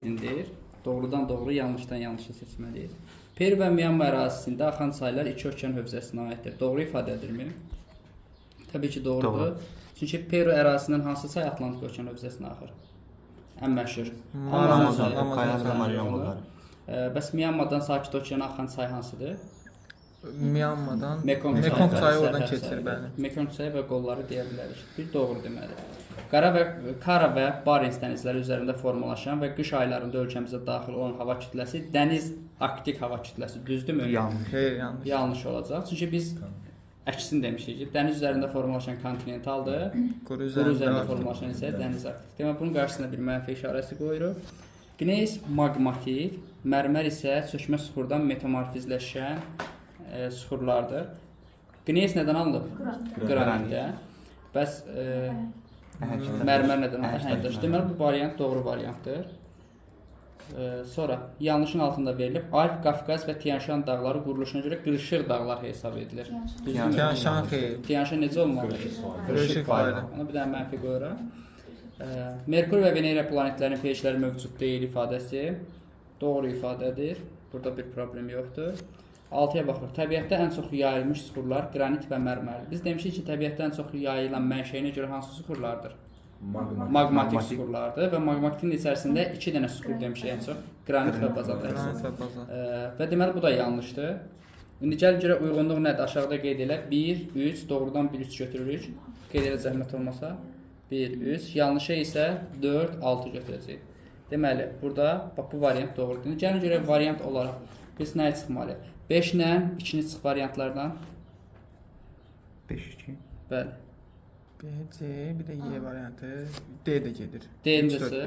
deyir. Doğrudan doğru, yanlışdan yanlışı seçmeliyiz. Peru və Myanmar ərazisində axan çaylar iki okean hövzəsinə aiddir. Doğru ifadə edirmi? Təbii ki, doğrudur. Doğru. Çünki Peru ərazisindən hansı çay Atlantik okean hövzəsinə axır? Ən məşhur. Amazon. Bəs Myanmardan Sakit okeana axan çay hansıdır? Myanmardan Mekong çayı oradan keçir, bəli. Mekong çayı və qolları deyə bilərik. Bir doğru deməli. Kara və Barents dənizləri üzərində formalaşan və qış aylarında ölkəmizə daxil olan hava kütləsi dəniz arktik hava kütləsi, düzdürmü? Yanlış. Xeyr, yanlış. Yanlış olacaq. Çünki biz əksini demişik ki, dəniz üzərində formalaşan kontinentaldır, quru üzərində formalaşan isə dəniz arktik. Demək, bunun qarşısına bir mənfi işarəsi qoyuruq. Qneys maqmatik, mərmər isə çökmə suxurdan metamorfizləşən suxurlardır. Qneys nədən alınıb? Qranitdə. Bəs mərmər nədən alınıb? Deməli, bu variant doğru variantdır. Sonra yanlışın altında verilib Alp, Qafqaz və Tian-Şan dağları quruluşuna görə qırışıq dağlar hesab edilir. Tian-Şan xeyr. Tian-Şan necə olmalı? Qırışıq fayda. Ona bir dənə mənfi qoyuram. Merkur və Venera planetlərinin peyişləri mövcud deyil ifadəsi doğru ifadədir. Burada bir problem yoxdur. 6-ya baxırıq. Təbiətdə ən çox yayılmış suxurlar qranit və mərmərdir. Biz demişik ki, təbiətdə ən çox yayılan mənşəyinə görə hansı suxurlardır? Maqmatik suxurlardır və maqmatikin içərisində 2 dənə suxur demişik ən çox. Qranit və bazalt. Və deməli bu da yanlışdır. İndi gəl görə uyğunluq nədir? Aşağıda qeyd elə. 1, 3, doğrudan 1, 3 götürürük. Qeyd elə zəhmət olmasa. 1, 3. Yanlışı isə 4, 6 götürəcəyik. Deməli, burada bax bu variant doğrudur. İndi gəlin görə variant olaraq biz nəyə çıxmalıyıq? 5 ilə 2-ni çıx variantlardan. 5-2. Bəli. B, C, bir də Y variantı. D də gedir. D-incisi.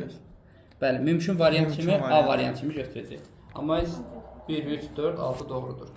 Bəli, mümkün variant kimi A variant kimi götürəcəyik. Amma 1, 3, 4, 6 doğrudur.